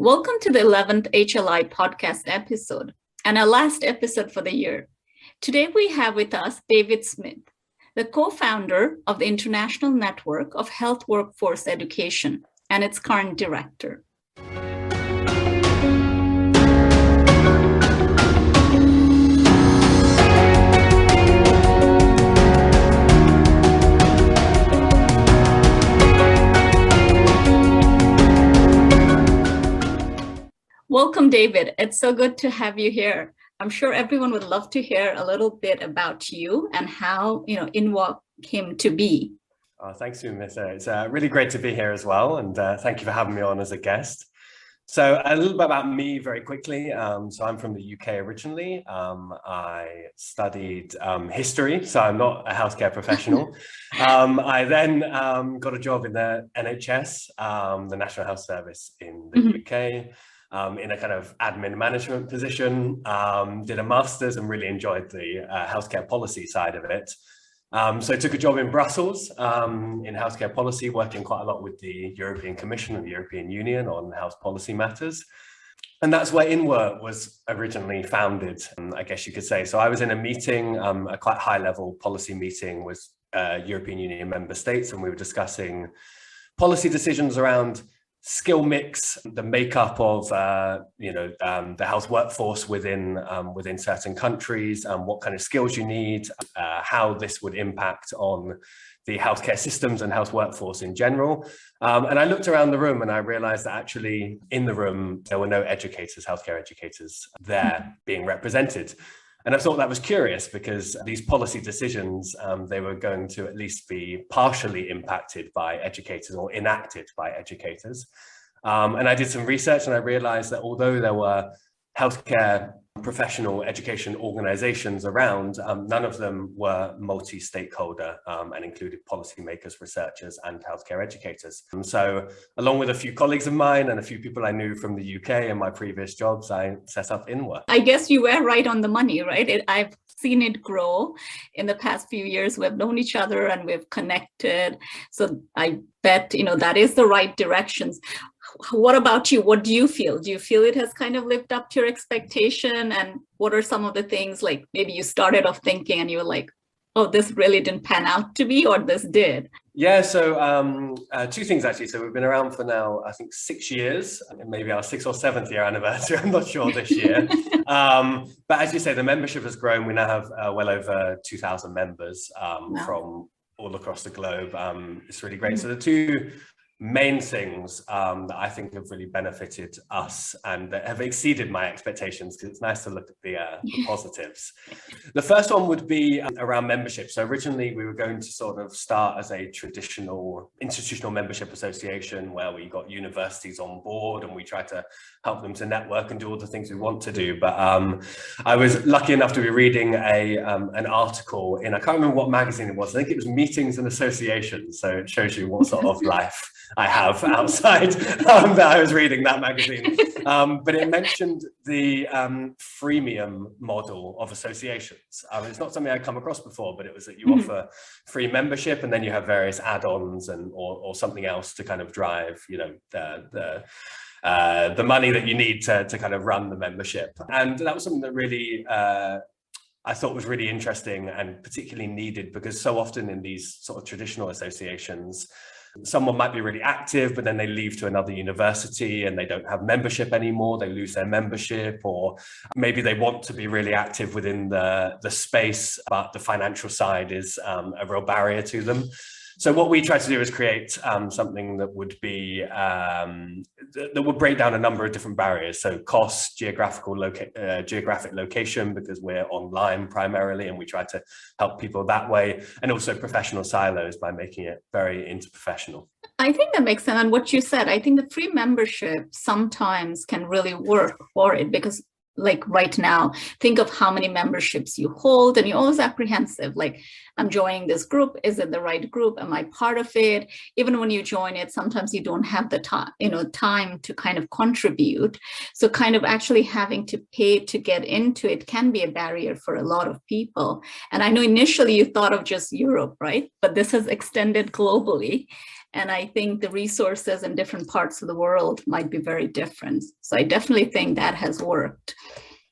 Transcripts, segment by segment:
Welcome to the 11th HLI podcast episode and our last episode for the year. Today we have with us David Smith, the co-founder of the International Network of Health Workforce Education and its current director. Welcome, David. It's so good to have you here. I'm sure everyone would love to hear a little bit about you and how, INWA came to be. Thanks, Umita. It's really great to be here as well. And thank you for having me on as a guest. So a little bit about me very quickly. So I'm from the UK originally. I studied history, so I'm not a healthcare professional. I then got a job in the NHS, the National Health Service in the UK. In a kind of admin management position, did a master's and really enjoyed the healthcare policy side of it. So I took a job in Brussels in healthcare policy, working quite a lot with the European Commission and the European Union on health policy matters. And that's where INWA was originally founded, I guess you could say. So I was in a meeting, a quite high level policy meeting with European Union member states, and we were discussing policy decisions around skill mix, the makeup of the health workforce within certain countries, what kind of skills you need, how this would impact on the healthcare systems and health workforce in general. And I looked around the room and I realized that actually in the room there were no educators, healthcare educators there being represented. And I thought that was curious because these policy decisions, they were going to at least be partially impacted by educators or enacted by educators. And I did some research and I realized that although there were healthcare professional education organizations around, none of them were multi-stakeholder and included policymakers, researchers, and healthcare educators. And so along with a few colleagues of mine and a few people I knew from the UK and my previous jobs, I set up INWA. I guess you were right on the money, right? I've seen it grow in the past few years. We've known each other and we've connected. So I bet, that is the right directions. What about you? What do you feel? Do you feel it has kind of lived up to your expectation? And what are some of the things like maybe you started off thinking and you were like, oh, this really didn't pan out to be, or this did? Yeah, so two things actually. So we've been around for now, I think 6 years, maybe our 6th or 7th year anniversary. I'm not sure this year. But as you say, the membership has grown. We now have well over 2,000 members from all across the globe. It's really great. So the two main things that I think have really benefited us and that have exceeded my expectations, because it's nice to look at the positives. The first one would be around membership. So originally we were going to sort of start as a traditional institutional membership association where we got universities on board and we tried to help them to network and do all the things we want to do. But I was lucky enough to be reading an article in, I can't remember what magazine it was. I think it was Meetings and Associations. So it shows you what sort of life I have outside that I was reading that magazine. But it mentioned the freemium model of associations. It's not something I'd come across before, but it was that you offer free membership and then you have various add-ons and or something else to kind of drive, the money that you need to kind of run the membership. And that was something that really I thought was really interesting and particularly needed, because so often in these sort of traditional associations, someone might be really active, but then they leave to another university and they don't have membership anymore. They lose their membership, or maybe they want to be really active within the space, but the financial side is a real barrier to them. So what we try to do is create something that would be that would break down a number of different barriers. So cost, geographic location, because we're online primarily, and we try to help people that way, and also professional silos by making it very interprofessional. I think that makes sense. And what you said, I think the free membership sometimes can really work for it, because like right now, think of how many memberships you hold and you're always apprehensive. Like, I'm joining this group. Is it the right group? Am I part of it? Even when you join it, sometimes you don't have the time to kind of contribute. So kind of actually having to pay to get into it can be a barrier for a lot of people. And I know initially you thought of just Europe, right? But this has extended globally. And I think the resources in different parts of the world might be very different. So I definitely think that has worked.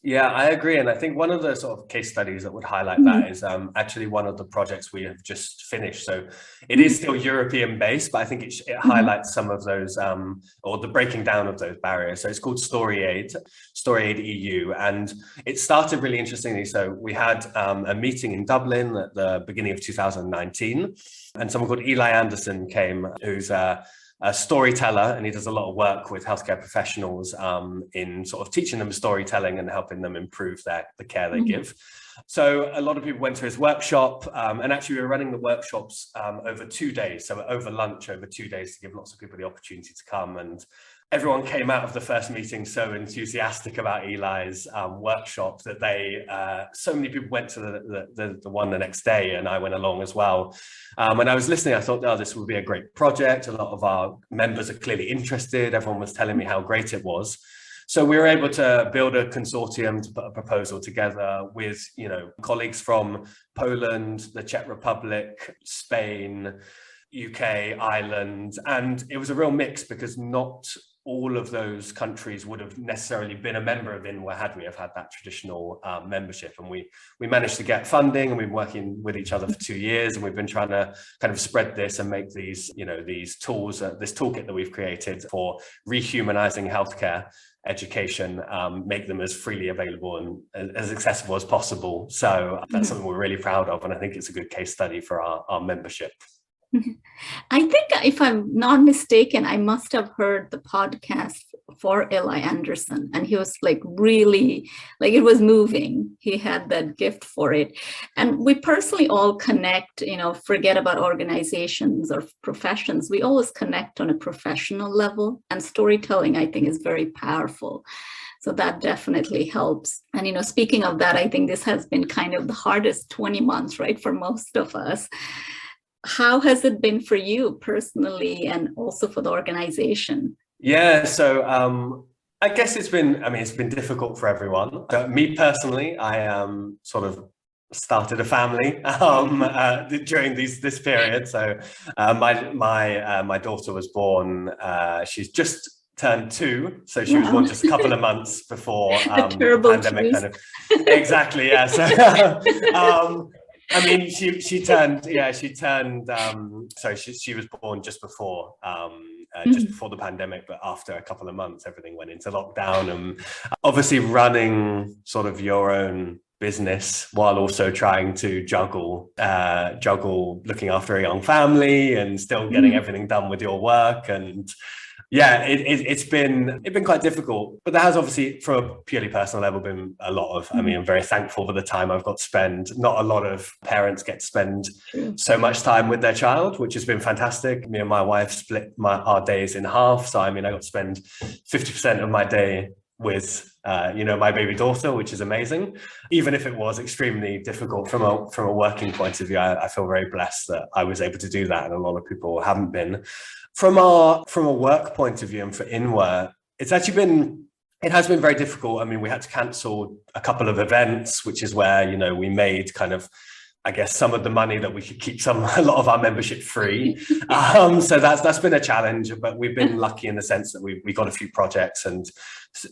Yeah, I agree. And I think one of the sort of case studies that would highlight that is actually one of the projects we have just finished. So it is still European based, but I think it highlights some of those or the breaking down of those barriers. So it's called StoryAid EU. And it started really interestingly. So we had a meeting in Dublin at the beginning of 2019, and someone called Eli Anderson came, who's a storyteller, and he does a lot of work with healthcare professionals in sort of teaching them storytelling and helping them improve the care they give. So a lot of people went to his workshop, and actually we were running the workshops over 2 days, so over lunch over 2 days, to give lots of people the opportunity to come. And everyone came out of the first meeting so enthusiastic about Eli's workshop that so many people went to the one the next day, and I went along as well. When I was listening, I thought, oh, this would be a great project. A lot of our members are clearly interested. Everyone was telling me how great it was. So we were able to build a consortium to put a proposal together with, colleagues from Poland, the Czech Republic, Spain, UK, Ireland, and it was a real mix because not all of those countries would have necessarily been a member of INWA had we have had that traditional membership. And we managed to get funding, and we've been working with each other for 2 years, and we've been trying to kind of spread this and make these, these tools, this toolkit that we've created for rehumanizing healthcare education, make them as freely available and as accessible as possible. So that's something we're really proud of, and I think it's a good case study for our membership. I think, if I'm not mistaken, I must have heard the podcast for Eli Anderson, and he was really, it was moving. He had that gift for it. And we personally all connect, forget about organizations or professions. We always connect on a professional level, and storytelling, I think, is very powerful. So that definitely helps. And, speaking of that, I think this has been kind of the hardest 20 months, right, for most of us. How has it been for you personally, and also for the organization? Yeah, so I guess it's been difficult for everyone. Me personally, I sort of started a family during this period. So my daughter was born. She's just turned 2, so she was born just a couple of months before the pandemic kind of. Exactly, yeah. So. She was born just before the pandemic, but after a couple of months, everything went into lockdown. And obviously running sort of your own business while also trying to juggle looking after a young family and still getting everything done with your work. And yeah, it's been quite difficult, but there has obviously, from a purely personal level, been a lot of, I'm very thankful for the time I've got to spend. Not a lot of parents get to spend so much time with their child, which has been fantastic. Me and my wife split our days in half. So, I got to spend 50% of my day with, my baby daughter, which is amazing. Even if it was extremely difficult from a working point of view, I feel very blessed that I was able to do that, and a lot of people haven't been. From a work point of view and for INWA, it has been very difficult. We had to cancel a couple of events, which is where, we made kind of, I guess, some of the money that we could keep a lot of our membership free. So that's been a challenge, but we've been lucky in the sense that we got a few projects and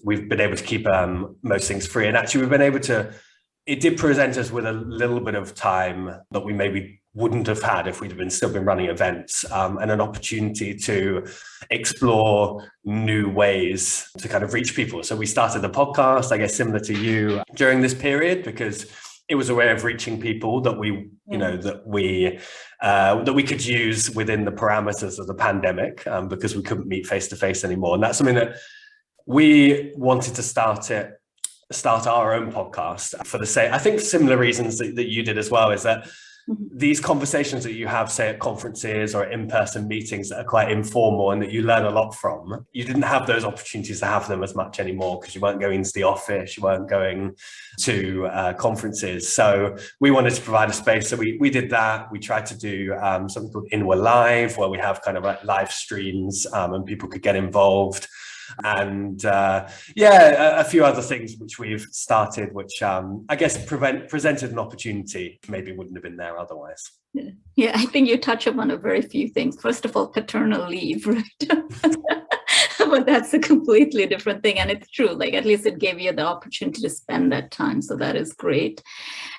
we've been able to keep most things free. And actually it did present us with a little bit of time that we maybe wouldn't have had if we'd have still been running events, and an opportunity to explore new ways to kind of reach people. So we started the podcast, I guess, similar to you, during this period, because it was a way of reaching people that we could use within the parameters of the pandemic, because we couldn't meet face to face anymore. And that's something that we wanted to start our own podcast for the same, I think, similar reasons that you did as well, is that these conversations that you have, say, at conferences or in-person meetings that are quite informal and that you learn a lot from, you didn't have those opportunities to have them as much anymore because you weren't going into the office, you weren't going to conferences. So we wanted to provide a space. So we did that. We tried to do something called Inwa Live, where we have kind of like live streams and people could get involved. And a few other things which we've started, which I guess presented an opportunity maybe wouldn't have been there otherwise. Yeah, I think you touch upon a very few things. First of all, paternal leave, right? But that's a completely different thing. And it's true, like at least it gave you the opportunity to spend that time. So that is great.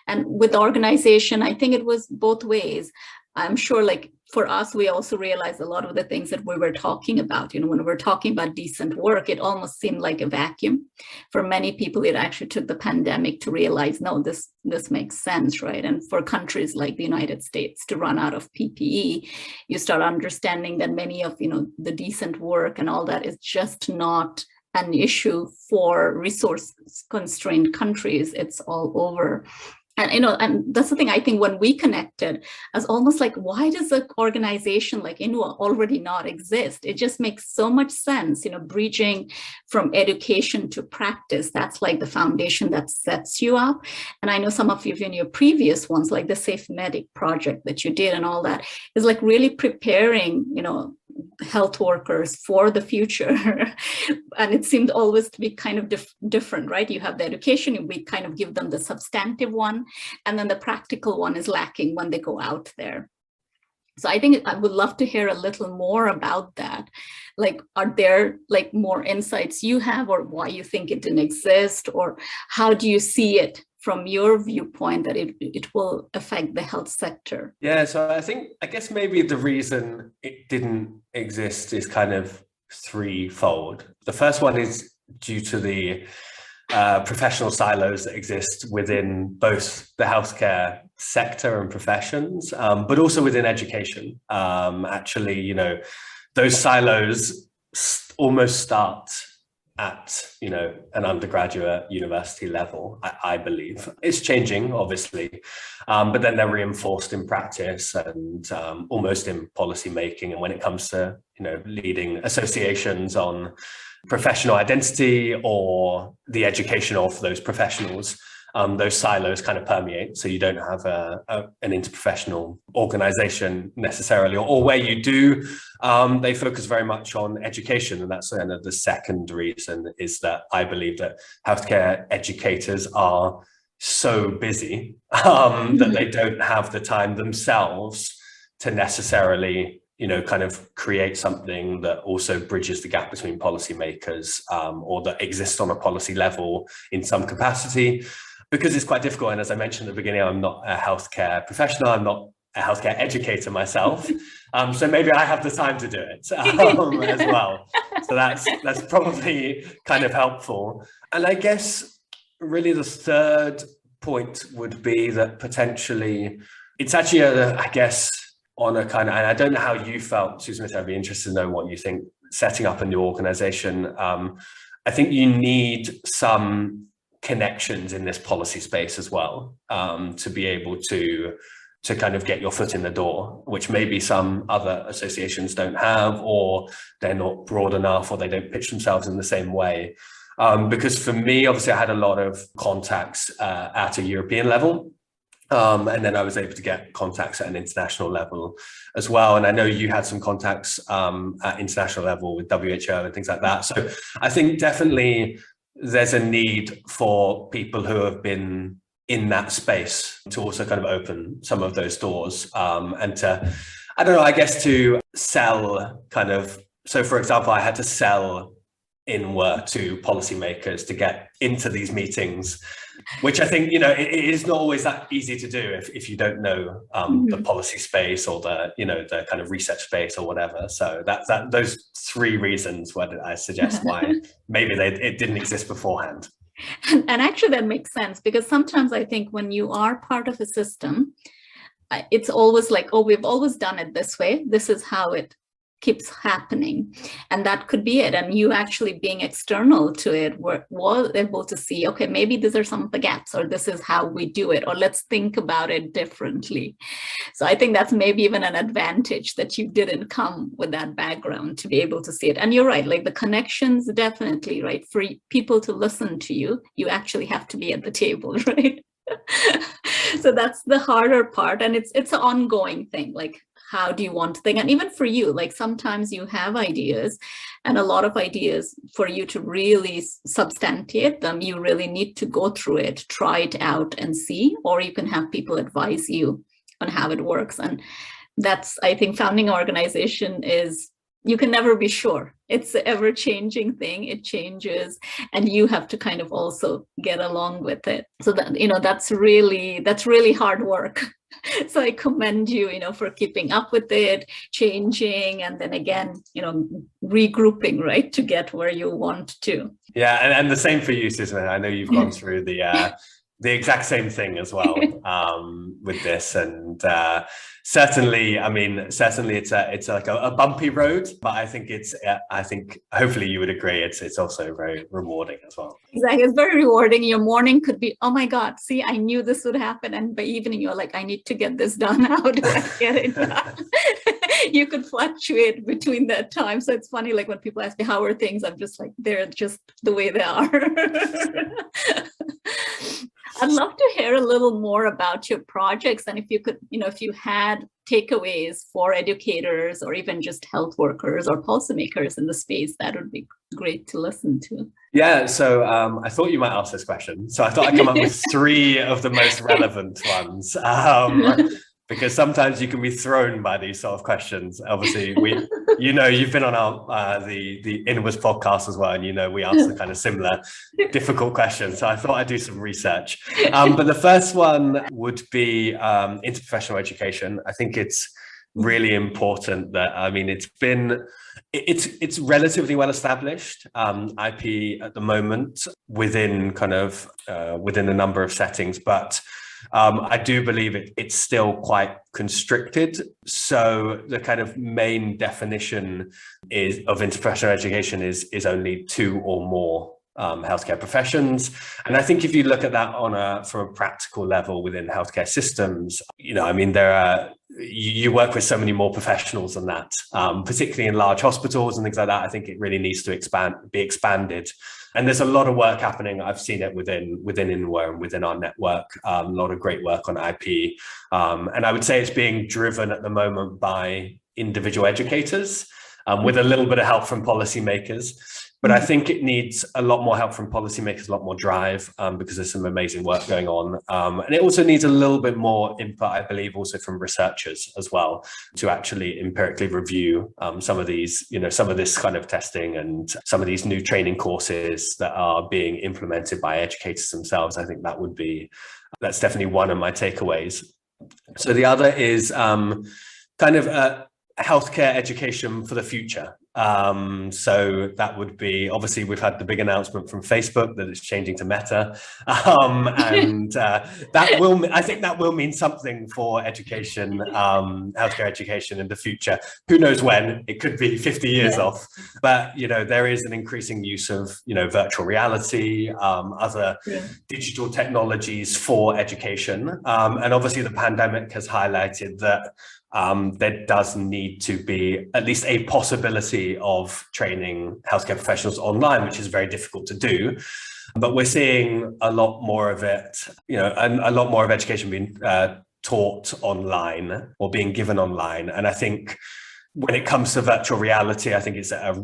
And with the organization, I think it was both ways. I'm sure like for us, we also realized a lot of the things that we were talking about, when we were talking about decent work, it almost seemed like a vacuum. For many people, it actually took the pandemic to realize, no, this makes sense, right? And for countries like the United States to run out of PPE, you start understanding that many of, the decent work and all that is just not an issue for resource constrained countries. It's all over. And, and that's the thing, I think when we connected, as almost like, why does an organization like INWA already not exist? It just makes so much sense, bridging from education to practice. That's like the foundation that sets you up. And I know some of you in your previous ones, like the Safe Medic project that you did and all that, is like really preparing, health workers for the future. And it seemed always to be kind of different, right? You have the education, we kind of give them the substantive one, and then the practical one is lacking when they go out there. So I think I would love to hear a little more about that. Like, are there like more insights you have, or why you think it didn't exist, or how do you see it from your viewpoint that it will affect the health sector? Yeah, so I guess maybe the reason it didn't exist is kind of threefold. The first one is due to the professional silos that exist within both the healthcare sector and professions, but also within education. Actually, those silos almost start at an undergraduate university level. I believe it's changing, obviously, but then they're reinforced in practice and almost in policy making. And when it comes to leading associations on professional identity or the education of those professionals, those silos kind of permeate. So you don't have an interprofessional organization necessarily, or where you do, they focus very much on education. And that's kind of the second reason, is that I believe that healthcare educators are so busy that they don't have the time themselves to necessarily kind of create something that also bridges the gap between policymakers, or that exists on a policy level in some capacity. Because it's quite difficult. And as I mentioned at the beginning, I'm not a healthcare professional. I'm not a healthcare educator myself. So maybe I have the time to do it as well. So that's probably kind of helpful. And I guess really the third point would be that potentially it's actually, I guess, on a kind of, and I don't know how you felt, Susan Smith, I'd be interested to know what you think, setting up a new organization. I think you need some connections in this policy space as well, to be able to kind of get your foot in the door, which maybe some other associations don't have, or they're not broad enough, or they don't pitch themselves in the same way. Because for me, obviously, I had a lot of contacts at a European level. And then I was able to get contacts at an international level as well. And I know you had some contacts at international level with WHO and things like that. So I think definitely there's a need for people who have been in that space to also kind of open some of those doors, and to, I don't know, I guess to sell kind of, so for example, I had to sell INWA to policymakers to get into these meetings, which I think, it is not always that easy to do if you don't know the policy space or the, the kind of research space or whatever. So those three reasons what I suggest why maybe it didn't exist beforehand. And actually that makes sense, because sometimes I think when you are part of a system, it's always like, oh, we've always done it this way. This is how it keeps happening, and that could be it. And you actually being external to it was able to see, okay, maybe these are some of the gaps, or this is how we do it, or let's think about it differently. So I think that's maybe even an advantage that you didn't come with that background to be able to see it. And you're right, like the connections, definitely, right? For people to listen to you, you actually have to be at the table, right? So that's the harder part, and it's an ongoing thing. Like, how do you want to think? And even for you, like sometimes you have ideas, and a lot of ideas, for you to really substantiate them, you really need to go through it, try it out and see, or you can have people advise you on how it works. And that's, I think, founding an organization is, you can never be sure. It's an ever-changing thing. It changes, and you have to kind of also get along with it. So that, you know, that's really hard work. So I commend you, you know, for keeping up with it, changing, and then again, you know, regrouping, right, to get where you want to. Yeah, and the same for you, Susan. I know you've gone through the exact same thing as well with this, and certainly it's like a bumpy road, but I think hopefully you would agree it's also very rewarding as well. Exactly, it's very rewarding. Your morning could be, oh my God, see, I knew this would happen, and by evening you're like, I need to get this done. How do I get it done? You could fluctuate between that time. So it's funny, like when people ask me how are things, I'm just like, they're just the way they are. I'd love to hear a little more about your projects, and if you could, you know, if you had takeaways for educators or even just health workers or policymakers in the space, that would be great to listen to. Yeah, so I thought you might ask this question, so I thought I'd come up with 3 of the most relevant ones. Because sometimes you can be thrown by these sort of questions. Obviously, you've been on our the Inwards podcast as well, and you know we answer kind of similar difficult questions. So I thought I'd do some research. But the first one would be interprofessional education. I think it's really important that, I mean, it's relatively well established, IP at the moment within a number of settings, but I do believe it's still quite constricted. So the kind of main definition of interprofessional education is only 2 or more healthcare professions. And I think if you look at that from a practical level within healthcare systems, you know, I mean, you work with so many more professionals than that, particularly in large hospitals and things like that. I think it really needs to be expanded. And there's a lot of work happening. I've seen it within INWA and within our network, a lot of great work on IP. And I would say it's being driven at the moment by individual educators with a little bit of help from policymakers. But I think it needs a lot more help from policymakers, a lot more drive, because there's some amazing work going on. And it also needs a little bit more input, I believe, also from researchers as well, to actually empirically review some of these, you know, some of this kind of testing and some of these new training courses that are being implemented by educators themselves. I think that's definitely one of my takeaways. So the other is kind of healthcare education for the future. So that would be, obviously we've had the big announcement from Facebook that it's changing to Meta, and I think that will mean something for education, healthcare education in the future. Who knows when? It could be 50 years off, but you know, there is an increasing use of, you know, virtual reality, other digital technologies for education, and obviously the pandemic has highlighted that there does need to be at least a possibility of training healthcare professionals online, which is very difficult to do. But we're seeing a lot more of it, you know, and a lot more of education being taught online or being given online. And I think when it comes to virtual reality, I think it's a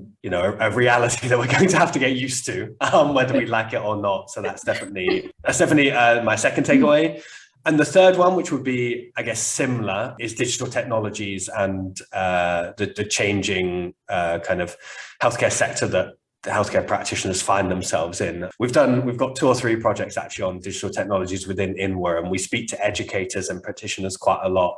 reality that we're going to have to get used to, whether we like it or not. So that's definitely my second takeaway. And the third one, which would be, I guess, similar, is digital technologies and the changing kind of healthcare sector that the healthcare practitioners find themselves in. We've got 2 or 3 projects actually on digital technologies within INWA, and we speak to educators and practitioners quite a lot.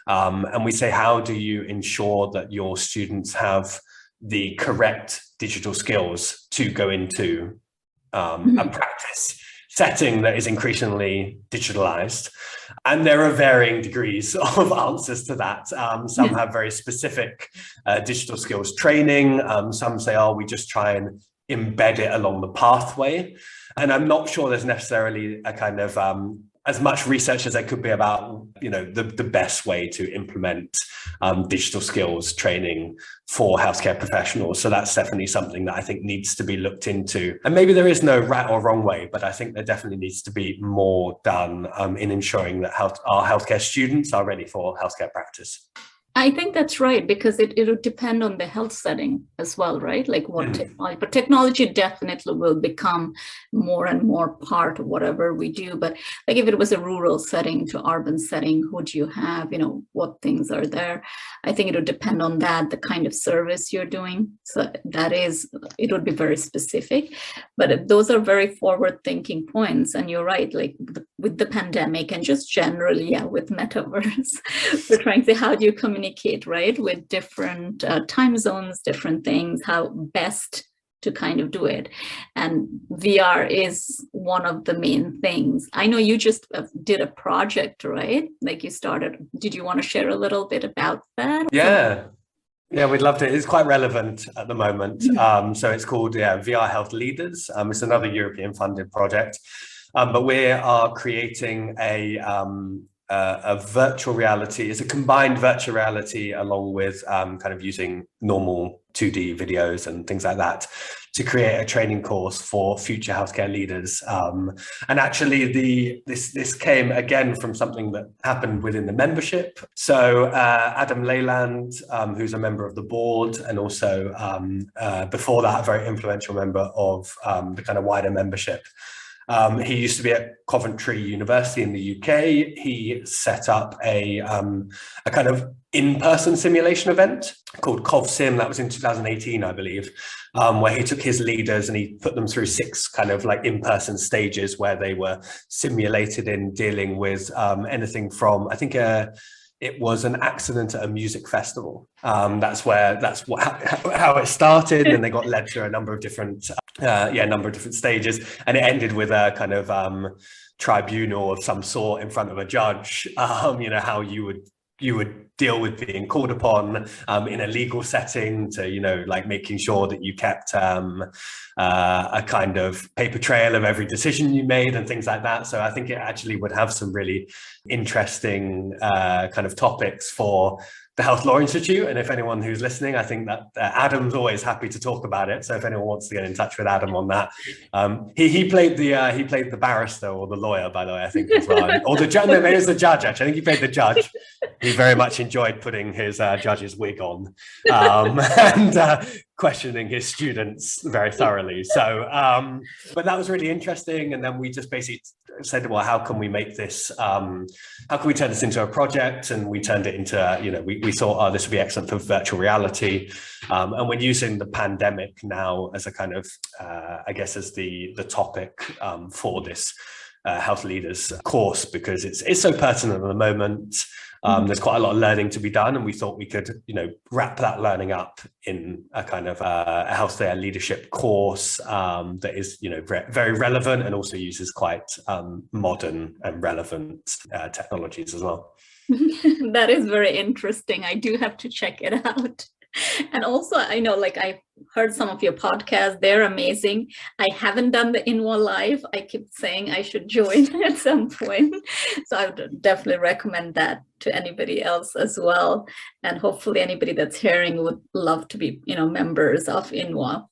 And we say, how do you ensure that your students have the correct digital skills to go into a practice? setting that is increasingly digitalized. And there are varying degrees of answers to that. Some have very specific digital skills training. Some say, oh, we just try and embed it along the pathway. And I'm not sure there's necessarily a kind of as much research as there could be about, the best way to implement digital skills training for healthcare professionals. So that's definitely something that I think needs to be looked into. And maybe there is no right or wrong way, but I think there definitely needs to be more done in ensuring that our healthcare students are ready for healthcare practice. I think that's right, because it'll depend on the health setting as well, right? Like what technology, but technology definitely will become more and more part of whatever we do. But like if it was a rural setting to urban setting, who do you have, what things are there? I think it'll depend on that, the kind of service you're doing. So it would be very specific, but those are very forward thinking points. And you're right, like with the pandemic and just generally, with metaverse, we're trying to see how do you communicate, right, with different time zones, different things, how best to kind of do it. And VR is one of the main things. I know you just did a project, right? Like you started. Did you want to share a little bit about that? Yeah, we'd love to. It's quite relevant at the moment. So it's called VR Health Leaders. It's another European funded project. But we are creating a virtual reality. It's a combined virtual reality along with kind of using normal 2D videos and things like that to create a training course for future healthcare leaders. And actually this came again from something that happened within the membership. So Adam Leyland, who's a member of the board, and also before that, a very influential member of the kind of wider membership. He used to be at Coventry University in the UK. He set up a kind of in-person simulation event called CovSim. That was in 2018, I believe, where he took his leaders and he put them through 6 kind of like in-person stages where they were simulated in dealing with anything from, I think, it was an accident at a music festival. How it started, and they got led through a number of different stages, and it ended with a kind of tribunal of some sort in front of a judge. How you would deal with being called upon in a legal setting to, like making sure that you kept a kind of paper trail of every decision you made and things like that. So I think it actually would have some really interesting kind of topics for the Health Law Institute. And if anyone who's listening, I think that Adam's always happy to talk about it. So if anyone wants to get in touch with Adam on that, he played the barrister or the lawyer, by the way, I think as well, or the judge. No, maybe it was the judge. Actually, I think he played the judge. He very much enjoyed putting his judge's wig on and questioning his students very thoroughly. So, but that was really interesting. And then we just basically said, well, how can we make this? How can we turn this into a project? And we turned it into, we thought, oh, this would be excellent for virtual reality. And we're using the pandemic now as a kind of, I guess, as the topic for this health leaders course, because it's so pertinent at the moment. There's quite a lot of learning to be done, and we thought we could, wrap that learning up in a kind of a healthcare leadership course that is, very relevant and also uses quite modern and relevant technologies as well. That is very interesting. I do have to check it out. And also, I know, like, I've heard some of your podcasts. They're amazing. I haven't done the INWA Live. I keep saying I should join at some point. So I would definitely recommend that to anybody else as well. And hopefully anybody that's hearing would love to be, members of INWA.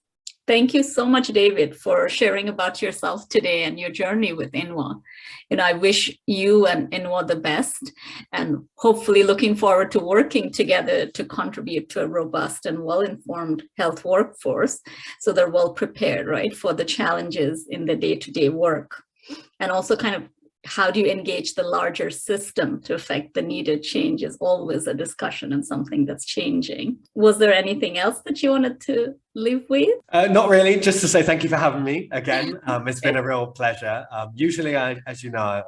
Thank you so much, David, for sharing about yourself today and your journey with INWA. I wish you and INWA the best, and hopefully looking forward to working together to contribute to a robust and well-informed health workforce, so they're well prepared, right, for the challenges in the day-to-day work. And also kind of how do you engage the larger system to affect the needed change is always a discussion and something that's changing. Was there anything else that you wanted to leave with? Not really, just to say thank you for having me again. It's been a real pleasure. Usually, as you know,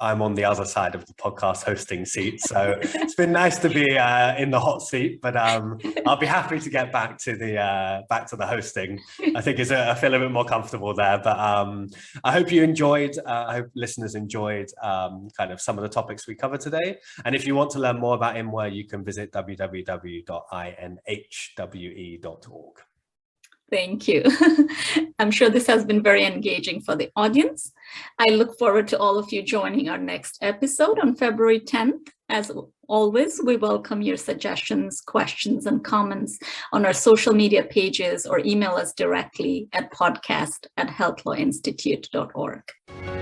I'm on the other side of the podcast hosting seat. So it's been nice to be in the hot seat, but I'll be happy to get back to the hosting. I think I feel a bit more comfortable there. But I hope you enjoyed. I hope listeners enjoyed kind of some of the topics we covered today. And if you want to learn more about IMWA, you can visit www.inhwe.org. Thank you. I'm sure this has been very engaging for the audience. I look forward to all of you joining our next episode on February 10th. As always, we welcome your suggestions, questions, and comments on our social media pages, or email us directly at podcast@healthlawinstitute.org.